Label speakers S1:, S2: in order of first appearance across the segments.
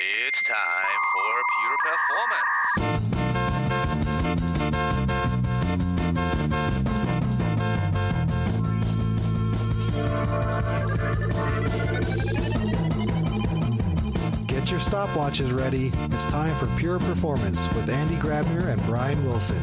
S1: It's time for Pure Performance.
S2: Get your stopwatches ready. It's time for Pure Performance with Andy Grabner and Brian Wilson.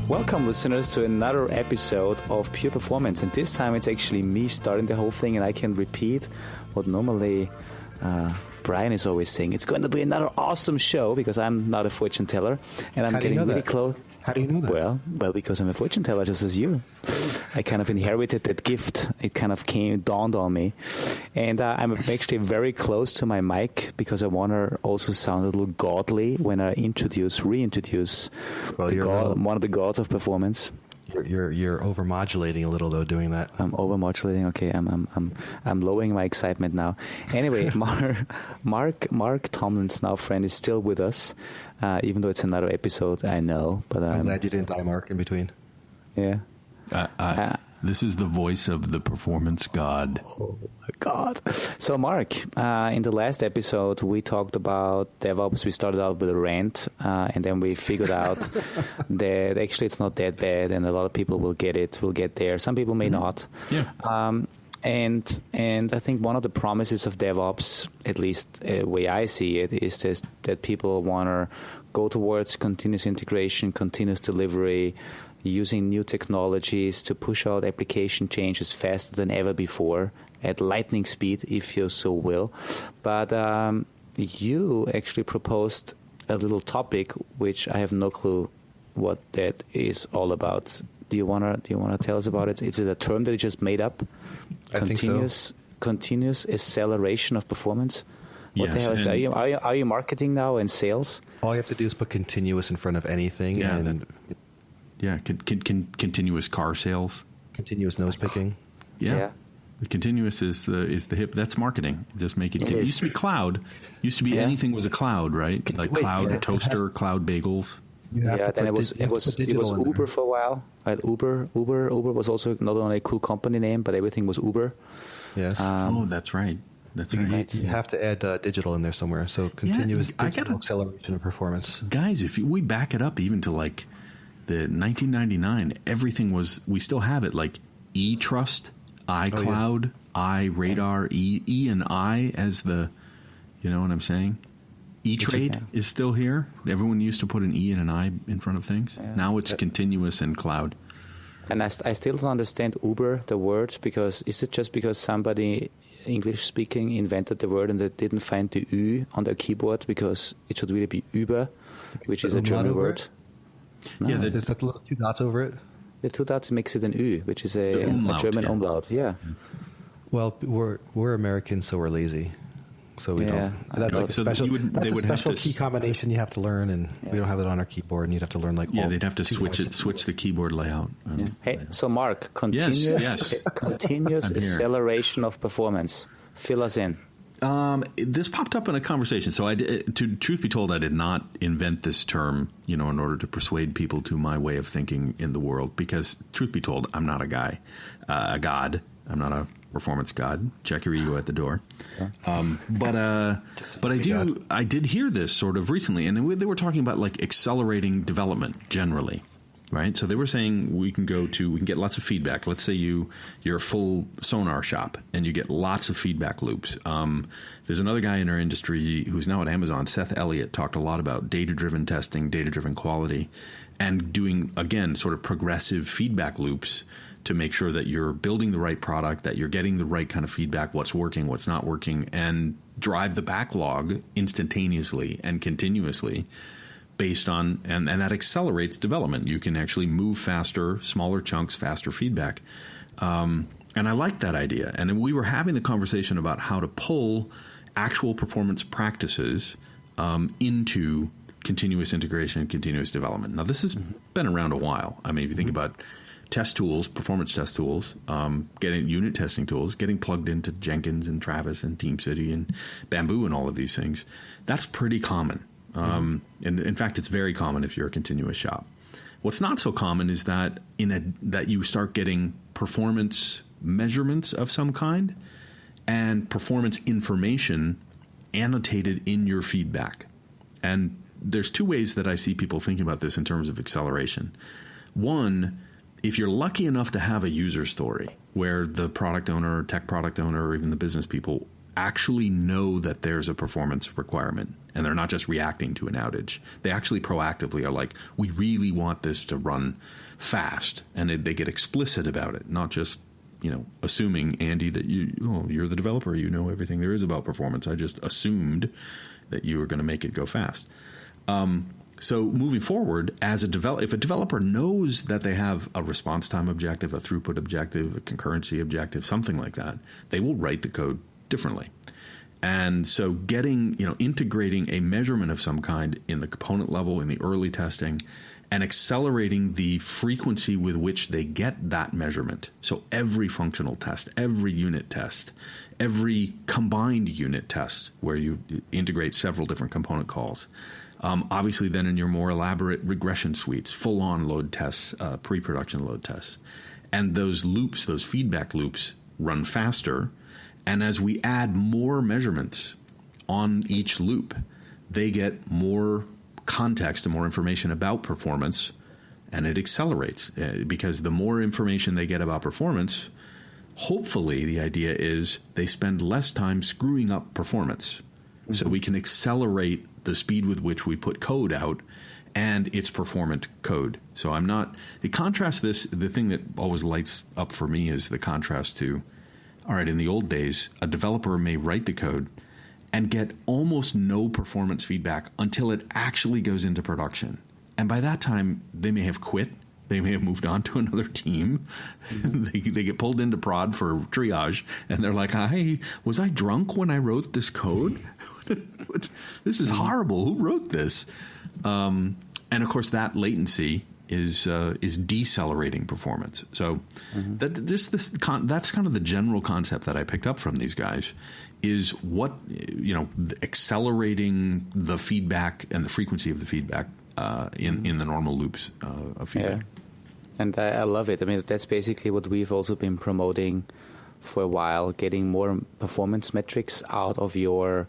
S3: Welcome, listeners, to another episode of Pure Performance. And this time it's actually me starting the whole thing, and I can repeat what normally Brian is always saying. It's going to be another awesome show because I'm not a fortune teller, and I'm getting really close.
S2: How do you know that?
S3: Well, because I'm a fortune teller, just as you. I kind of inherited that gift. It kind of dawned on me. And I'm actually very close to my mic because I want to also sound a little godly when I reintroduce one of the gods of performance.
S2: You're overmodulating a little though doing that.
S3: I'm overmodulating. Okay, I'm lowering my excitement now. Anyway, Mark Tomlinson, our friend, is still with us, even though it's another episode. I know, but
S2: I'm glad you didn't die, Mark, in between.
S3: Yeah.
S4: This is the voice of the performance god.
S3: Oh, my God. So, Mark, in the last episode, we talked about DevOps. We started out with a rant, and then we figured out that actually it's not that bad, and a lot of people will get there. Some people may not.
S4: Yeah.
S3: And I think one of the promises of DevOps, at least the way I see it, is that people want to go towards continuous integration, continuous delivery, using new technologies to push out application changes faster than ever before at lightning speed, if you so will. But you actually proposed a little topic which I have no clue what that is all about. Do you wanna tell us about it? Is it a term that you just made up?
S2: I think so.
S3: Continuous acceleration of performance. What
S4: Yes,
S3: the hell is that? Are you marketing now and sales?
S2: All you have to do is put continuous in front of anything.
S4: Yeah.
S2: And
S4: Continuous car sales.
S2: Continuous nose picking.
S4: Yeah. The continuous is the hip. That's marketing. Just make it. It used to be cloud. Used to be anything was a cloud, right? Like cloud toaster, cloud bagels.
S3: Then it was Uber for a while. Right? Uber was also not only a cool company name, but everything was Uber.
S2: Yes.
S4: That's right. That's right.
S2: You have to add digital in there somewhere. So continuous digital acceleration of performance.
S4: Guys, if we back it up even to like the 1999, everything was. We still have it like eTrust, iCloud, iRadar, E and I as the. You know what I'm saying? E-Trade is still here. Everyone used to put an E and an I in front of things. Yeah. Now it's continuous and cloud.
S3: And I still don't understand Uber, the word, because is it just because somebody English-speaking invented the word and they didn't find the Ü on their keyboard because it should really be Uber, which is a German word?
S2: No. Yeah, there's that little two dots over it.
S3: The two dots makes it an Ü, which is a German umlaut. Yeah.
S2: Well, we're Americans, so we're lazy. So we don't. That's like a special key combination you have to learn, and we don't have it on our keyboard. And you'd have to learn
S4: they'd have to switch the keyboard layout.
S3: Hey, so Mark, continuous acceleration of performance. Fill us in.
S4: This popped up in a conversation. So truth be told, I did not invent this term, in order to persuade people to my way of thinking in the world. Because truth be told, I'm not a god. I'm not a performance god. Check your ego at the door. But I did hear this sort of recently, and they were talking about like accelerating development generally, right? So they were saying we can get lots of feedback. Let's say you're a full sonar shop and you get lots of feedback loops. There's another guy in our industry who's now at Amazon, Seth Elliott, talked a lot about data-driven testing, data-driven quality, and doing, again, sort of progressive feedback loops to make sure that you're building the right product, that you're getting the right kind of feedback, what's working, what's not working, and drive the backlog instantaneously and continuously based on, and that accelerates development. You can actually move faster, smaller chunks, faster feedback. And I like that idea. And we were having the conversation about how to pull actual performance practices into continuous integration and continuous development. Now, this has been around a while. I mean, if you think about test tools, performance test tools, getting unit testing tools, getting plugged into Jenkins and Travis and TeamCity and Bamboo and all of these things, that's pretty common. And in fact, it's very common if you're a continuous shop. What's not so common is that that you start getting performance measurements of some kind and performance information annotated in your feedback. And there's two ways that I see people thinking about this in terms of acceleration. One, if you're lucky enough to have a user story where the product owner, tech product owner, or even the business people actually know that there's a performance requirement and they're not just reacting to an outage. They actually proactively are like, we really want this to run fast. And they get explicit about it, not just, assuming, Andy, that you're the developer, you know everything there is about performance. I just assumed that you were going to make it go fast. So moving forward, if a developer knows that they have a response time objective, a throughput objective, a concurrency objective, something like that, they will write the code differently. And so integrating a measurement of some kind in the component level in the early testing and accelerating the frequency with which they get that measurement. So every functional test, every unit test, every combined unit test where you integrate several different component calls. Obviously, then in your more elaborate regression suites, full-on load tests, pre-production load tests. And those loops, those feedback loops, run faster. And as we add more measurements on each loop, they get more context and more information about performance, and it accelerates. Because the more information they get about performance, hopefully the idea is they spend less time screwing up performance. Mm-hmm. So we can accelerate the speed with which we put code out and its performant code. So it contrasts this, the thing that always lights up for me is the contrast to, all right, in the old days, a developer may write the code and get almost no performance feedback until it actually goes into production. And by that time, they may have quit. They may have moved on to another team. They get pulled into prod for triage, and they're like, was I drunk when I wrote this code? This is horrible. Who wrote this? And of course, that latency is decelerating performance. So that's kind of the general concept that I picked up from these guys is accelerating the feedback and the frequency of the feedback in the normal loops of feedback. Yeah.
S3: And I love it. I mean, that's basically what we've also been promoting for a while, getting more performance metrics out of your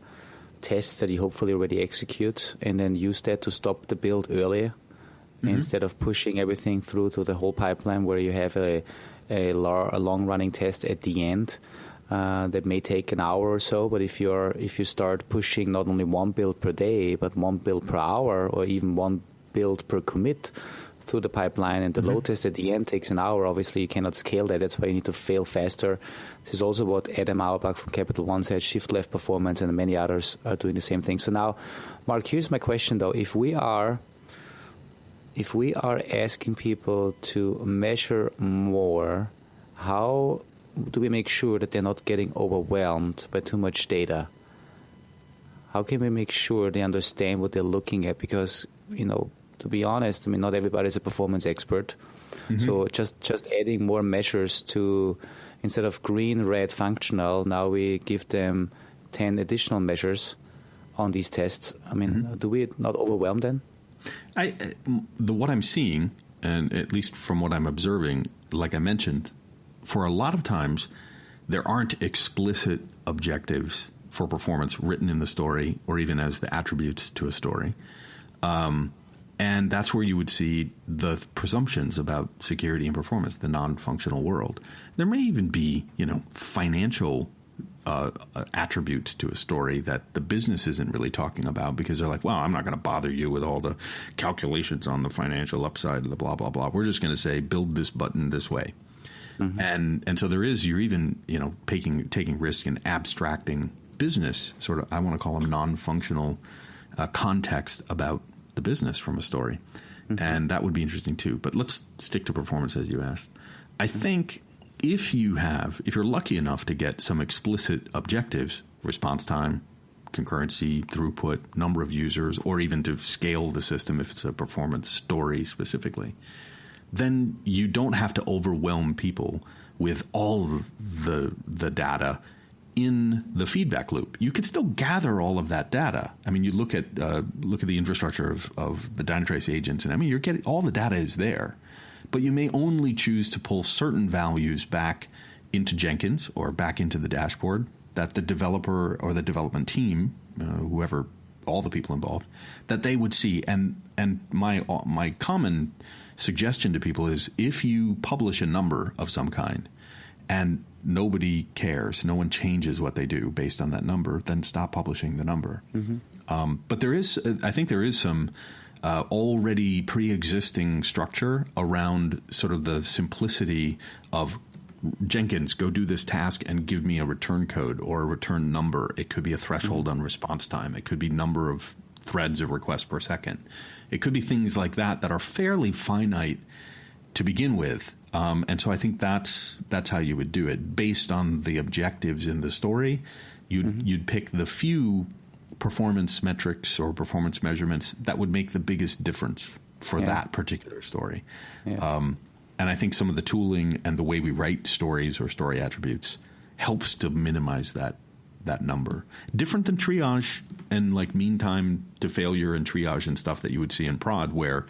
S3: tests that you hopefully already execute, and then use that to stop the build earlier instead of pushing everything through to the whole pipeline where you have a long-running test at the end that may take an hour or so. But if you start pushing not only one build per day, but one build per hour, or even one build per commit through the pipeline, and the load test at the end takes an hour, obviously you cannot scale that. That's why you need to fail faster. This is also what Adam Auerbach from Capital One said, shift left performance, and many others are doing the same thing. So now, Mark, here's my question though. If we are asking people to measure more, how do we make sure that they're not getting overwhelmed by too much data? How can we make sure they understand what they're looking at? Because, to be honest, I mean, not everybody's a performance expert. Mm-hmm. So just adding more measures to, instead of green, red, functional, now we give them 10 additional measures on these tests. I mean, do we not overwhelm them?
S4: What I'm seeing, and at least from what I'm observing, like I mentioned, for a lot of times, there aren't explicit objectives for performance written in the story or even as the attributes to a story. And that's where you would see the presumptions about security and performance, the non-functional world. There may even be, financial attributes to a story that the business isn't really talking about because they're like, well, I'm not going to bother you with all the calculations on the financial upside of the blah, blah, blah. We're just going to say, build this button this way. Mm-hmm. And so you're even, taking risk in abstracting business, sort of, I want to call them non-functional context about the business from a story. Mm-hmm. And that would be interesting too. But let's stick to performance as you asked. I think if you're lucky enough to get some explicit objectives, response time, concurrency, throughput, number of users, or even to scale the system if it's a performance story specifically, then you don't have to overwhelm people with all the data in the feedback loop. You could still gather all of that data. I mean, you look at the infrastructure of the Dynatrace agents, and I mean, you're getting all the data is there, but you may only choose to pull certain values back into Jenkins or back into the dashboard that the developer or the development team, whoever, all the people involved, that they would see. And my common suggestion to people is, if you publish a number of some kind and nobody cares, no one changes what they do based on that number, then stop publishing the number. Mm-hmm. But I think there is some already pre-existing structure around sort of the simplicity of Jenkins, go do this task and give me a return code or a return number. It could be a threshold on response time. It could be number of threads or requests per second. It could be things like that are fairly finite to begin with. And so I think that's how you would do it. Based on the objectives in the story, you'd pick the few performance metrics or performance measurements that would make the biggest difference for that particular story. Yeah. And I think some of the tooling and the way we write stories or story attributes helps to minimize that number. Different than triage and like mean time to failure and triage and stuff that you would see in prod, where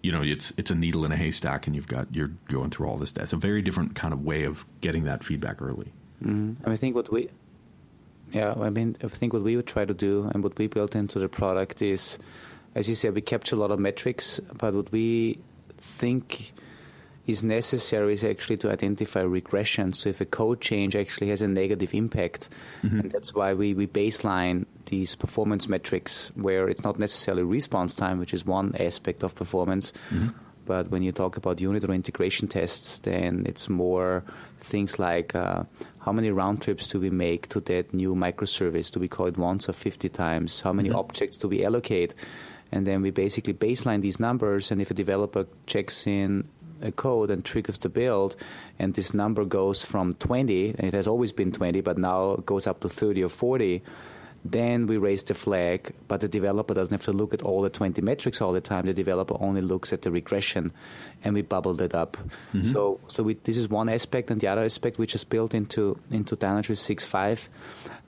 S4: it's a needle in a haystack and you're going through all this. That's a very different kind of way of getting that feedback early.
S3: Mm-hmm. I think what we would try to do and what we built into the product is, as you said, we capture a lot of metrics, but what we think is necessary is actually to identify regression. So if a code change actually has a negative impact, and that's why we baseline these performance metrics, where it's not necessarily response time, which is one aspect of performance, but when you talk about unit or integration tests, then it's more things like how many round trips do we make to that new microservice? Do we call it once or 50 times? How many objects do we allocate? And then we basically baseline these numbers, and if a developer checks in a code and triggers the build, and this number goes from 20, and it has always been 20, but now it goes up to 30 or 40, then we raise the flag, but the developer doesn't have to look at all the 20 metrics all the time. The developer only looks at the regression, and we bubbled it up. So this is one aspect, and the other aspect we just built into Dynatrace 6.5.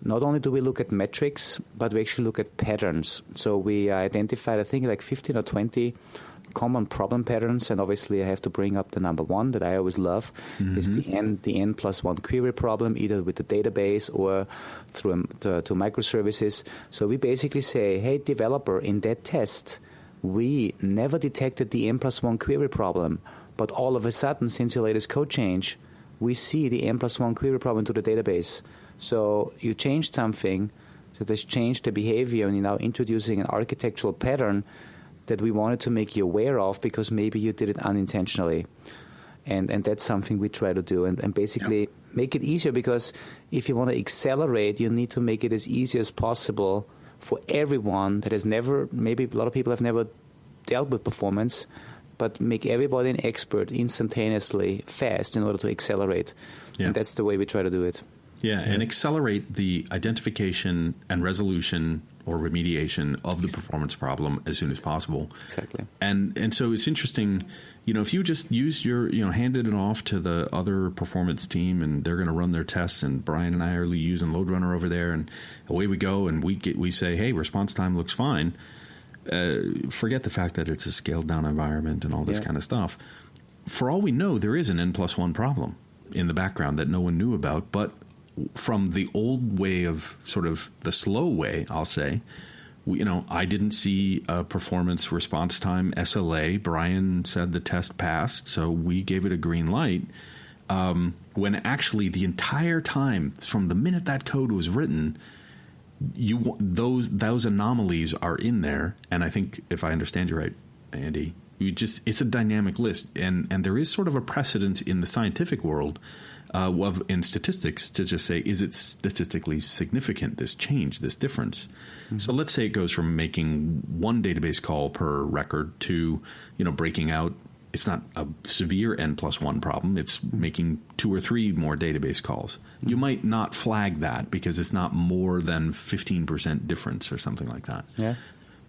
S3: Not only do we look at metrics, but we actually look at patterns. So we identified, I think, like 15 or 20 common problem patterns, and obviously I have to bring up the number one that I always love, is the n plus one query problem, either with the database or through to microservices. So we basically say, hey, developer, in that test, we never detected the n plus one query problem, but all of a sudden, since your latest code change, we see the n plus one query problem to the database. So you changed something, so that's changed the behavior, and you're now introducing an architectural pattern that we wanted to make you aware of, because maybe you did it unintentionally. And that's something we try to do, and basically make it easier, because if you want to accelerate, you need to make it as easy as possible for everyone that has never, maybe a lot of people have never dealt with performance, but make everybody an expert instantaneously, fast, in order to accelerate. Yeah. And that's the way we try to do it.
S4: Yeah, and accelerate the identification and resolution or remediation of the performance problem as soon as possible.
S3: Exactly.
S4: And so it's interesting, if you just use handed it off to the other performance team, and they're going to run their tests, and Brian and I are using Load Runner over there, and away we go, and we say, hey, response time looks fine. Forget the fact that it's a scaled down environment and all this kind of stuff. For all we know, there is an N+1 problem in the background that no one knew about, but from the old way of sort of the slow way, I'll say, I didn't see a performance response time SLA. Brian said the test passed, so we gave it a green light. When actually the entire time, from the minute that code was written, those anomalies are in there. And I think, if I understand you right, Andy, it's a dynamic list, and there is sort of a precedence in the scientific world in statistics to just say, is it statistically significant, this change, this difference? So let's say it goes from making one database call per record to, breaking out. It's not a severe N+1 problem. It's making 2 or 3 more database calls. You might not flag that because it's not more than 15% difference or something like that.
S3: Yeah.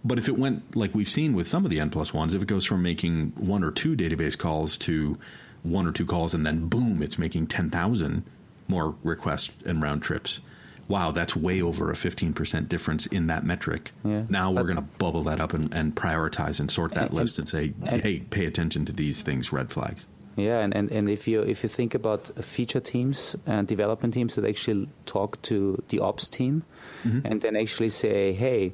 S4: But if it went, like we've seen with some of the N+1s, if it goes from making 1 or 2 database calls to 1 or 2 calls, and then boom, it's making 10,000 more requests and round trips. Wow, that's way over a 15% difference in that metric. Yeah. Now we're going to bubble that up and prioritize and sort that list and say, hey, pay attention to these things, red flags.
S3: Yeah, and if you think about feature teams and development teams that actually talk to the ops team, and then actually say, hey,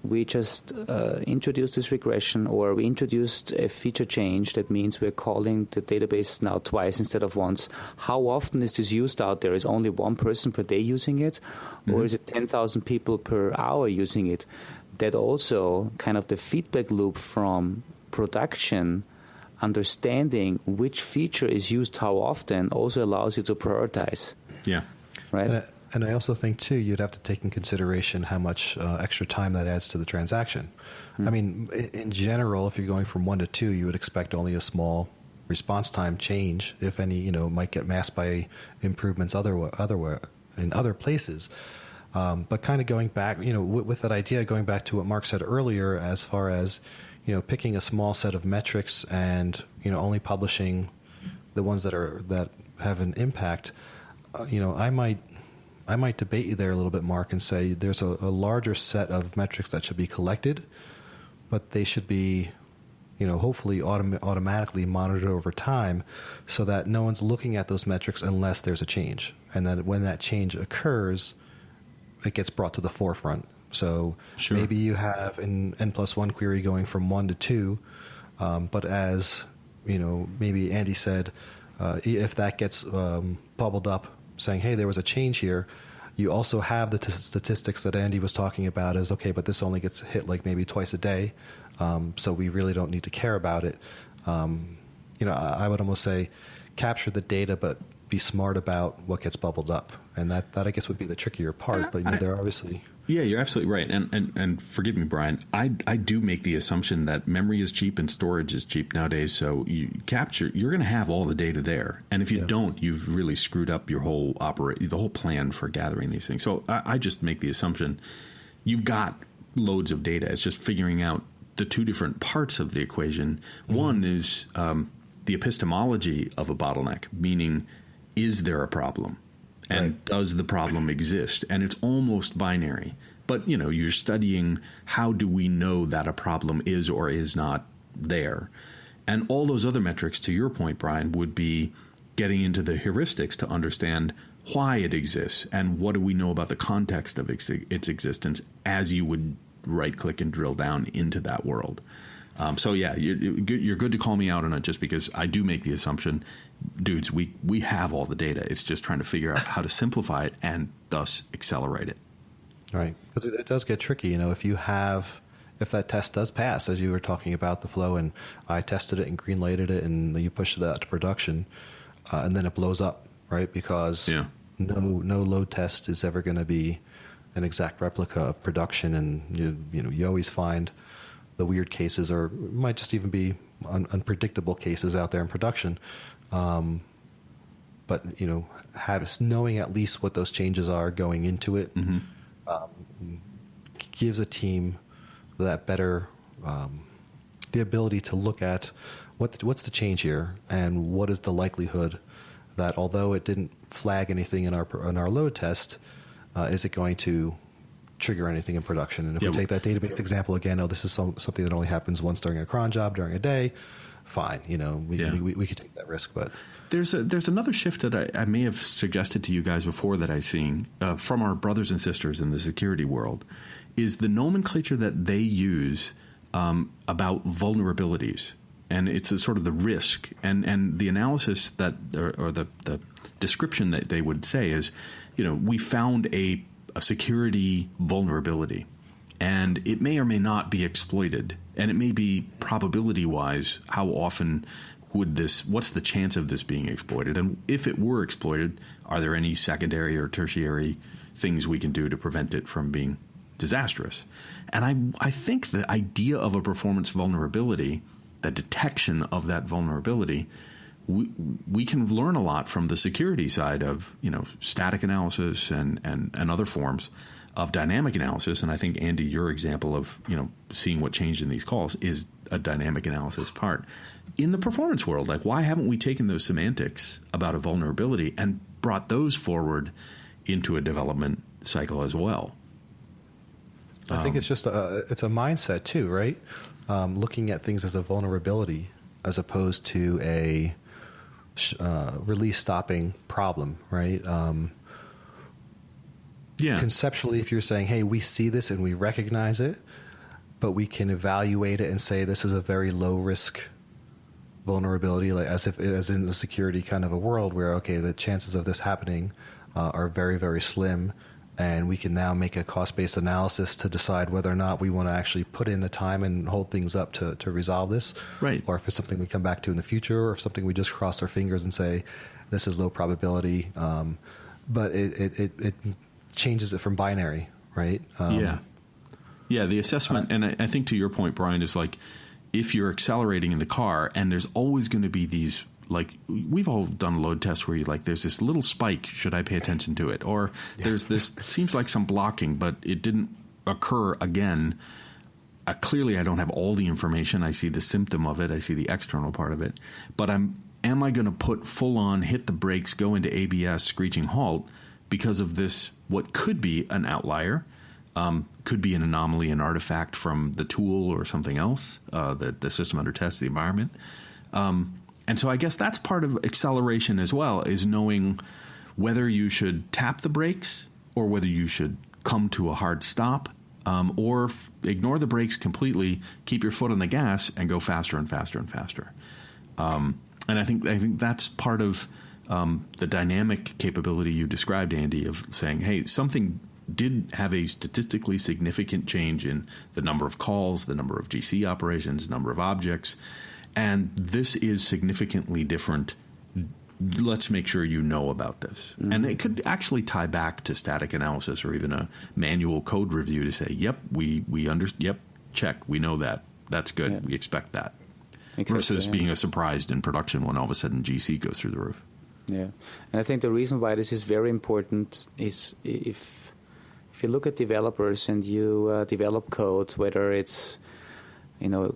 S3: we just introduced this regression, or we introduced a feature change. That means we're calling the database now twice instead of once. How often is this used out there? Is only one person per day using it? Or is it 10,000 people per hour using it? That also kind of the feedback loop from production, understanding which feature is used how often, also allows you to prioritize.
S4: Yeah.
S3: Right?
S2: And I also think, too, you'd have to take in consideration how much extra time that adds to the transaction. I mean, in general, if you're going from 1 to 2, you would expect only a small response time change, if any, might get masked by improvements in other places. But kind of going back, with that idea, going back to what Mark said earlier, as far as, picking a small set of metrics and, only publishing the ones that have an impact, I might debate you there a little bit, Mark, and say there's a larger set of metrics that should be collected, but they should be, hopefully automatically monitored over time so that no one's looking at those metrics unless there's a change. And then when that change occurs, it gets brought to the forefront. So maybe you have an N+1 query going from 1 to 2, but as, maybe Andy said, if that gets bubbled up, saying, hey, there was a change here, you also have the statistics that Andy was talking about as, okay, but this only gets hit like maybe twice a day, so we really don't need to care about it. I would almost say capture the data, but be smart about what gets bubbled up. And that I guess would be the trickier part, but there are obviously...
S4: Yeah, you're absolutely right. And forgive me, Brian, I do make the assumption that memory is cheap and storage is cheap nowadays. So you're going to have all the data there. And if you don't, you've really screwed up your whole the whole plan for gathering these things. So I just make the assumption you've got loads of data. It's just figuring out the two different parts of the equation. One is the epistemology of a bottleneck, meaning is there a problem? And does the problem exist? And it's almost binary. But, you're studying how do we know that a problem is or is not there. And all those other metrics, to your point, Brian, would be getting into the heuristics to understand why it exists and what do we know about the context of its existence as you would right-click and drill down into that world. You're good to call me out on it just because I do make the assumption, dudes, we have all the data. It's just trying to figure out how to simplify it and thus accelerate it.
S2: Right. Because it does get tricky, if that test does pass, as you were talking about the flow, and I tested it and green-lighted it and you pushed it out to production, and then it blows up, right? Because no load test is ever going to be an exact replica of production, and you always find the weird cases, or it might just even be unpredictable cases out there in production. But knowing at least what those changes are going into it gives a team that better the ability to look at what's the change here and what is the likelihood that, although it didn't flag anything in our load test, is it going to trigger anything in production? And if we take that database example again, this is something that only happens once during a cron job during a day, fine, we could take that risk. But
S4: there's another shift that I may have suggested to you guys before that I've seen from our brothers and sisters in the security world, is the nomenclature that they use about vulnerabilities. And it's a sort of the risk and the analysis that, or the description that they would say is, we found a security vulnerability, and it may or may not be exploited, and it may be probability-wise, how often what's the chance of this being exploited? And if it were exploited, are there any secondary or tertiary things we can do to prevent it from being disastrous? And I think the idea of a performance vulnerability, the detection of that vulnerability, we can learn a lot from the security side of, static analysis and other forms of dynamic analysis. And I think, Andy, your example of, seeing what changed in these calls is a dynamic analysis part. In the performance world, why haven't we taken those semantics about a vulnerability and brought those forward into a development cycle as well?
S2: I think it's just it's a mindset too, right? Looking at things as a vulnerability as opposed to release stopping problem, right? Conceptually, if you're saying, hey, we see this and we recognize it, but we can evaluate it and say this is a very low risk vulnerability, like as in the security kind of a world where, okay, the chances of this happening are very, very slim, and we can now make a cost-based analysis to decide whether or not we want to actually put in the time and hold things up to resolve this,
S4: right? Or
S2: if it's something we come back to in the future, or if something we just cross our fingers and say this is low probability, but it changes it from binary, right?
S4: The assessment, and I think to your point, Brian, is like if you're accelerating in the car, and there's always going to be these, like we've all done load tests where you like there's this little spike, should I pay attention to it? Or there's this, seems like some blocking, but it didn't occur again. Clearly I don't have all the information. I see the symptom of it. I see the external part of it. But am I going to put full on, hit the brakes, go into ABS, screeching halt because of this, what could be an outlier, could be an anomaly, an artifact from the tool or something else, the system under test, the environment. And so I guess that's part of acceleration as well, is knowing whether you should tap the brakes or whether you should come to a hard stop, or ignore the brakes completely, keep your foot on the gas and go faster and faster and faster. And I think that's part of the dynamic capability you described, Andy, of saying, hey, something did have a statistically significant change in the number of calls, the number of GC operations, number of objects, and this is significantly different. Let's make sure you know about this. Mm-hmm. And it could actually tie back to static analysis or even a manual code review to say, yep, we yep, check, we know that. That's good. Yeah. We expect that. Exactly, versus being a surprised in production when all of a sudden GC goes through the roof.
S3: Yeah. And I think the reason why this is very important is if you look at developers and you develop code, whether it's,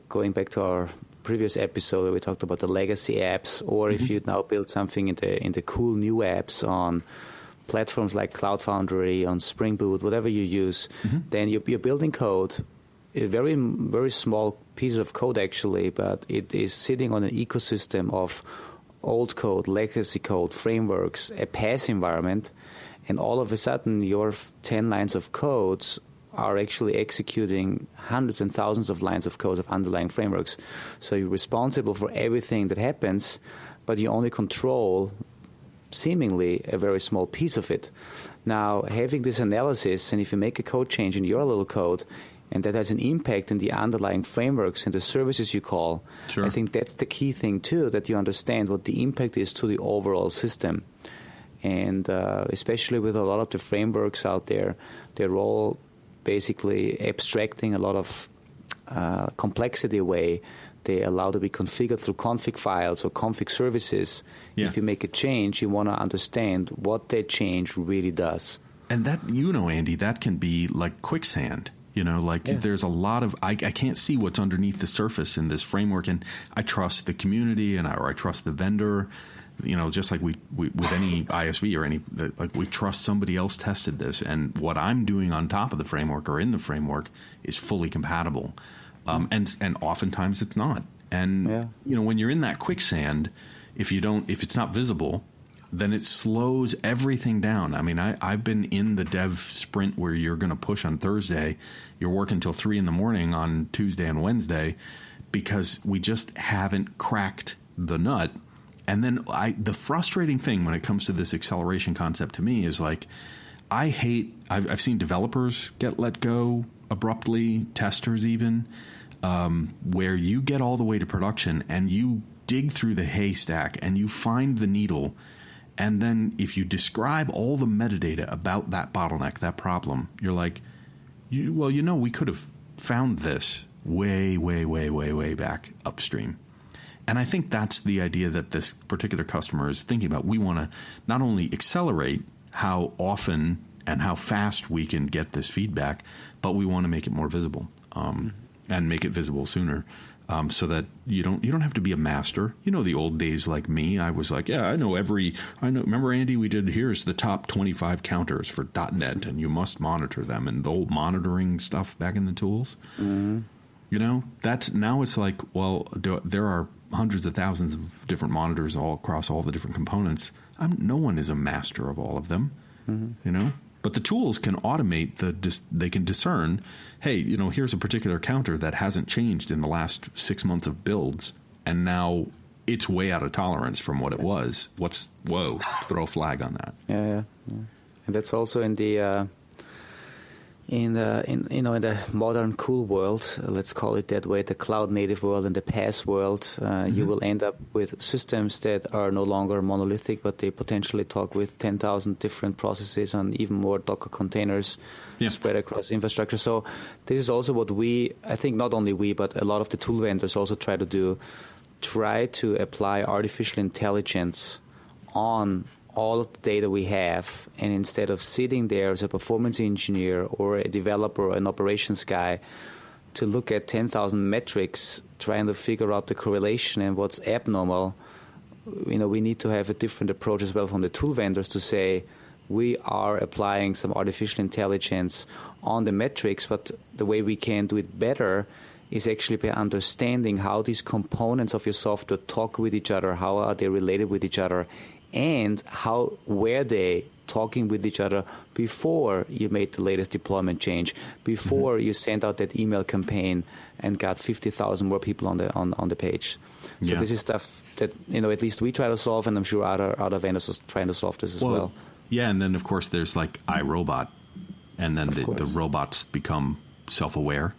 S3: going back to our previous episode where we talked about the legacy apps, or if you now build something in the cool new apps on platforms like Cloud Foundry, on Spring Boot, whatever you use, then you're building code, a very, very small piece of code actually, but it is sitting on an ecosystem of old code, legacy code, frameworks, a PaaS environment, and all of a sudden your 10 lines of codes are actually executing hundreds and thousands of lines of code of underlying frameworks. So you're responsible for everything that happens, but you only control seemingly a very small piece of it. Now, having this analysis, and if you make a code change in your little code, and that has an impact in the underlying frameworks and the services you call, I think that's the key thing too, that you understand what the impact is to the overall system. And especially with a lot of the frameworks out there, they're all basically abstracting a lot of complexity away. They allow to be configured through config files or config services. Yeah. If you make a change, you want to understand what that change really does.
S4: And that, Andy, that can be like quicksand. There's a lot of, I can't see what's underneath the surface in this framework, and I trust the community or I trust the vendor, just like we with any ISV or we trust somebody else tested this, and what I'm doing on top of the framework or in the framework is fully compatible. And oftentimes it's not. And, when you're in that quicksand, if it's not visible, then it slows everything down. I mean, I've been in the dev sprint where you're going to push on Thursday. You're working till 3 a.m. on Tuesday and Wednesday because we just haven't cracked the nut. And then the frustrating thing when it comes to this acceleration concept to me is like, I've seen developers get let go abruptly, testers even, where you get all the way to production and you dig through the haystack and you find the needle. And then if you describe all the metadata about that bottleneck, that problem, you're like, we could have found this way, way, way, way, way back upstream. And I think that's the idea that this particular customer is thinking about. We want to not only accelerate how often and how fast we can get this feedback, but we want to make it more visible and make it visible sooner. So that you don't have to be a master. The old days like me, I was like, I know. Remember, Andy, we did, here's the top 25 counters for .NET, and you must monitor them, and the old monitoring stuff back in the tools. Mm-hmm. You know, it's like, well, there are hundreds of thousands of different monitors all across all the different components. No one is a master of all of them, you know. But the tools can automate they can discern, hey, you know, here's a particular counter that hasn't changed in the last 6 months of builds, and now it's way out of tolerance from what it was. Throw a flag on that.
S3: Yeah. And that's also in the in the modern cool world, let's call it that way, the cloud native world and the PaaS world. You will end up with systems that are no longer monolithic, but they potentially talk with 10,000 different processes on even more Docker containers spread across infrastructure. So this is also what I think not only we, but a lot of the tool vendors also try to do, try to apply artificial intelligence on all of the data we have, and instead of sitting there as a performance engineer or a developer or an operations guy to look at 10,000 metrics, trying to figure out the correlation and what's abnormal, you know, we need to have a different approach as well from the tool vendors to say we are applying some artificial intelligence on the metrics, but the way we can do it better is actually by understanding how these components of your software talk with each other, how are they related with each other, and how were they talking with each other before you made the latest deployment change, before you sent out that email campaign and got 50,000 more people on the page. So this is stuff that, you know, at least we try to solve, and I'm sure other vendors are trying to solve this as well.
S4: Yeah, and then of course there's like iRobot, and then the robots become self-aware.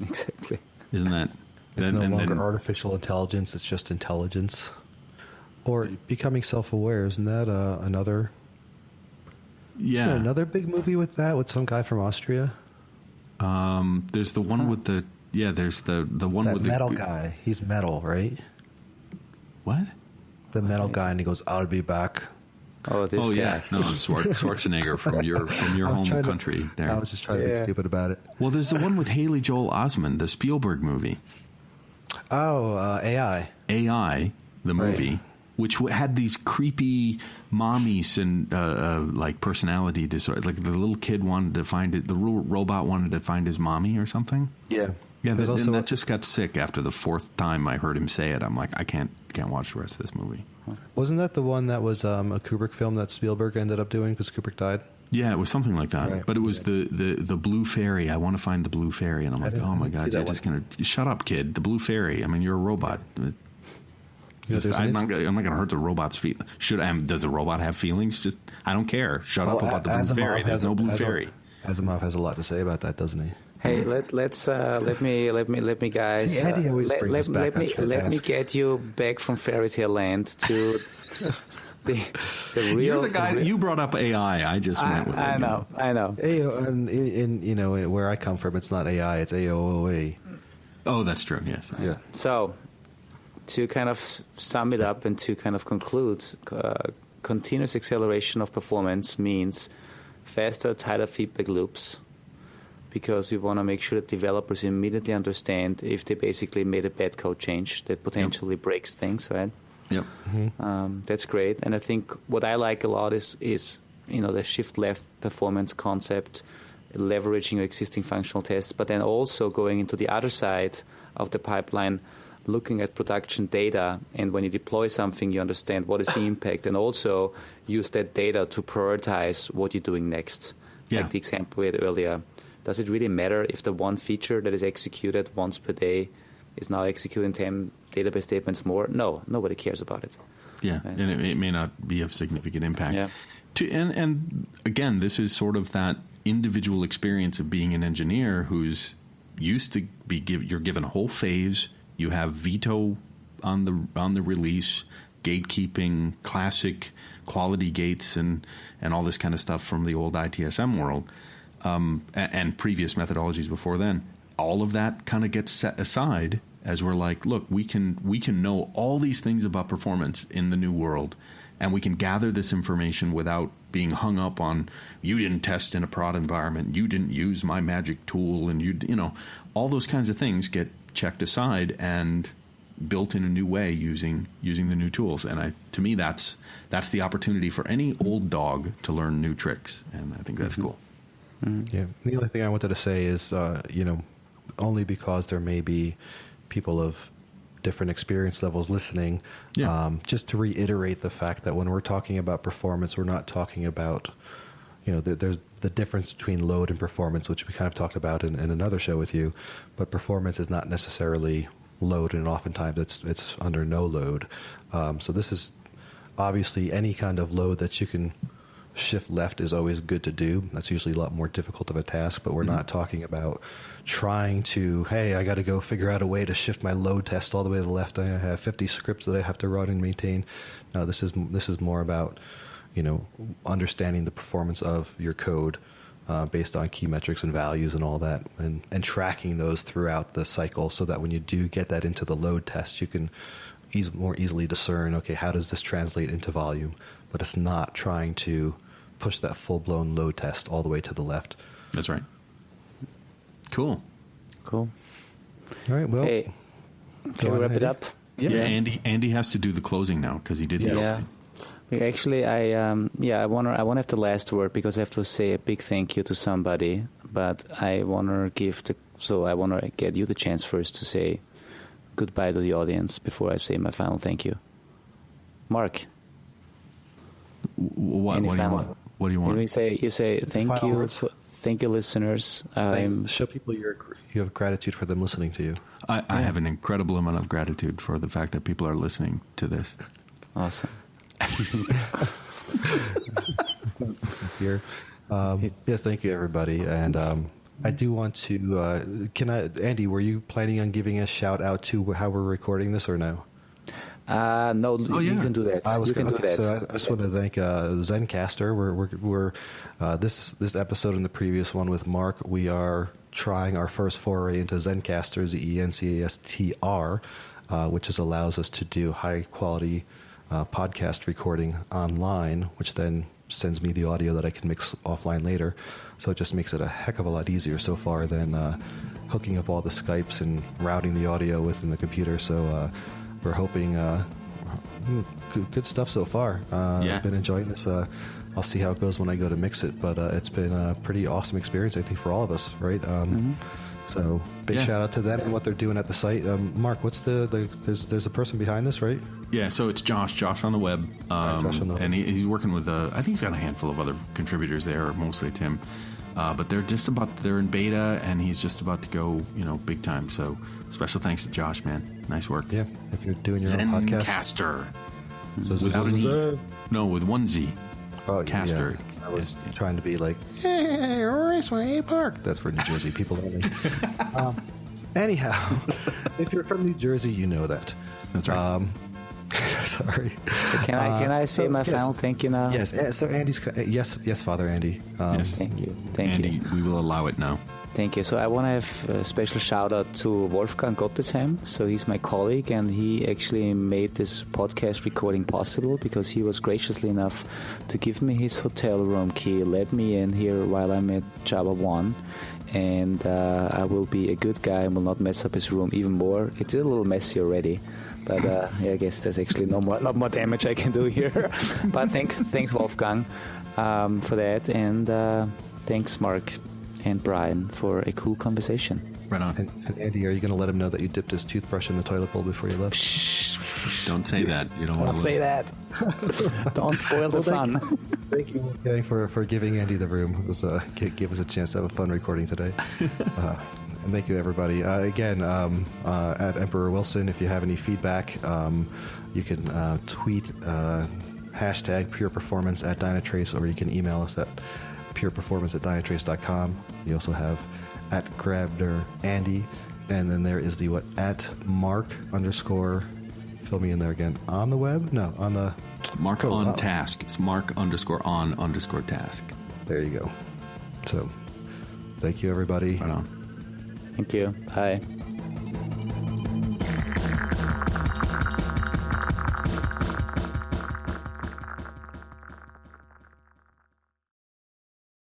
S3: Exactly.
S4: Isn't that?
S2: It's no longer artificial intelligence; it's just intelligence. Or becoming self-aware, isn't that another?
S4: Yeah,
S2: isn't there another big movie with that, with some guy from Austria.
S4: There's the one with the There's the one
S2: that
S4: with
S2: metal
S4: the
S2: guy. He's metal, right?
S4: What?
S2: The metal guy, and he goes, "I'll be back."
S3: Oh, this guy.
S4: Yeah, no, Schwarzenegger from your home country. There,
S2: I was just trying to be stupid about it.
S4: Well, there's the one with Haley Joel Osment, the Spielberg movie.
S2: Oh, AI,
S4: the movie. Right. Which had these creepy mommies and like personality disorder. Like the little kid wanted to find it, the robot wanted to find his mommy or something.
S2: Yeah.
S4: That just got sick after the fourth time I heard him say it. I'm like, I can't watch the rest of this movie.
S2: Wasn't that the one that was a Kubrick film that Spielberg ended up doing because Kubrick died?
S4: Yeah, it was something like that. Right. But it was the Blue Fairy. I want to find the Blue Fairy, and I'm like, oh my god, you're just gonna shut up, kid. The Blue Fairy. I mean, you're a robot. I'm not going to hurt the robot's feelings. Does the robot have feelings? Just I don't care. Shut up about the Blue Fairy. There's no Blue Fairy.
S2: Asimov has a lot to say about that, doesn't he?
S3: Hey, let me guys.
S2: See, Eddie always brings us back on track.
S3: Let me get you back from fairy tale land to the real.
S4: You're the guy. You brought up AI. I just went with it.
S3: I know.
S2: In where I come from, it's not AI. It's AOOA.
S4: Oh, that's true. Yes.
S2: Yeah.
S3: So, to kind of sum it up and to kind of conclude, continuous acceleration of performance means faster, tighter feedback loops, because we want to make sure that developers immediately understand if they basically made a bad code change that potentially breaks things, right?
S4: Yep.
S3: Mm-hmm. That's great. And I think what I like a lot is the shift left performance concept, leveraging your existing functional tests, but then also going into the other side of the pipeline, looking at production data, and when you deploy something, you understand what is the impact, and also use that data to prioritize what you're doing next.
S4: Yeah.
S3: Like the example we had earlier. Does it really matter if the one feature that is executed once per day is now executing 10 database statements more? No, nobody cares about it.
S4: Yeah, right? And it may not be of significant impact.
S3: Yeah.
S4: And again, this is sort of that individual experience of being an engineer who's used to you're given a whole phase. You have veto on the release, gatekeeping, classic quality gates, and all this kind of stuff from the old ITSM world, and previous methodologies before then. All of that kind of gets set aside as we're like, look, we can know all these things about performance in the new world, and we can gather this information without being hung up on, you didn't test in a prod environment, you didn't use my magic tool, and all those kinds of things get checked aside and built in a new way using the new tools. And to me, that's the opportunity for any old dog to learn new tricks, and I think that's cool.
S2: Mm-hmm. Yeah. The only thing I wanted to say is, only because there may be people of different experience levels listening.
S4: Yeah.
S2: Just to reiterate the fact that when we're talking about performance, we're not talking about, there's the difference between load and performance, which we kind of talked about in another show with you. But performance is not necessarily load, and oftentimes it's under no load. So this is obviously any kind of load that you can shift left is always good to do. That's usually a lot more difficult of a task, but we're not talking about trying to, hey, I got to go figure out a way to shift my load test all the way to the left. I have 50 scripts that I have to run and maintain. No, this is more about, understanding the performance of your code based on key metrics and values and all that, and tracking those throughout the cycle so that when you do get that into the load test, you can more easily discern, okay, how does this translate into volume? But it's not trying to push that full-blown load test all the way to the left.
S4: That's right. Cool.
S2: All right, well.
S3: Hey, can we wrap it up?
S4: Yeah, Andy has to do the closing now because he did this.
S3: Yeah. Actually, I want to have the last word because I have to say a big thank you to somebody. But I want to get you the chance first to say goodbye to the audience before I say my final thank you. Mark.
S4: What do you want? What do you want?
S3: You say thank you, listeners.
S2: Show people you have gratitude for them listening to you.
S4: I have an incredible amount of gratitude for the fact that people are listening to this.
S3: Awesome.
S2: Here. Yes, thank you, everybody. And I do want to. Andy, were you planning on giving a shout out to how we're recording this or no?
S3: No, you can do that.
S2: So I just want to thank Zencastr. We're this episode and the previous one with Mark. We are trying our first foray into Zencastr, Zencastr, which allows us to do high quality podcast recording online, which then sends me the audio that I can mix offline later. So it just makes it a heck of a lot easier so far than hooking up all the Skypes and routing the audio within the computer. So we're hoping good stuff so far. I've been enjoying this. I'll see how it goes when I go to mix it, but it's been a pretty awesome experience, I think, for all of us, right? So big shout out to them and what they're doing at the site. Mark, what's there's a person behind this, right?
S4: Yeah, so it's Josh on the web.
S2: Josh on the web.
S4: And he's working with, I think he's got a handful of other contributors there, mostly Tim. But they're in beta, and he's just about to go, big time. So special thanks to Josh, man. Nice work.
S2: Yeah, if you're doing your own podcast.
S4: Zencaster. No, with one Z.
S2: Oh,
S4: Caster.
S2: Yeah. I was trying to be like, hey, Raceway Park. That's for New Jersey people only. Anyhow, if you're from New Jersey, you know that.
S4: That's right.
S2: Sorry.
S3: So can I say my final thank you now?
S2: Yes. So Andy's yes, Father Andy.
S4: Yes.
S3: Thank you.
S4: Andy, we will allow it now.
S3: Thank you. So I want to have a special shout out to Wolfgang Gottesheim. So he's my colleague, and he actually made this podcast recording possible because he was graciously enough to give me his hotel room key, let me in here while I'm at Java 1. And I will be a good guy and will not mess up his room even more. It's a little messy already. But I guess there's actually not more damage I can do here. But thanks Wolfgang for that, and thanks Mark and Brian for a cool conversation.
S4: Right on.
S2: And Andy, are you going to let him know that you dipped his toothbrush in the toilet bowl before you left?
S4: Shh, don't say that. You don't want to
S3: say that. Don't spoil the fun.
S2: Thank you for giving Andy the room. It was give us a chance to have a fun recording today. And thank you, everybody. Again, at Emperor Wilson, if you have any feedback, you can tweet hashtag #pureperformance at Dynatrace, or you can email us at pureperformance@dynatrace.com. You also have at Grabner Andy, and then there is the at Mark _ fill me in there again on the web. No, on the
S4: Mark on task. It's Mark _on _task.
S2: There you go. So, thank you, everybody.
S4: Right on.
S3: Thank you. Bye.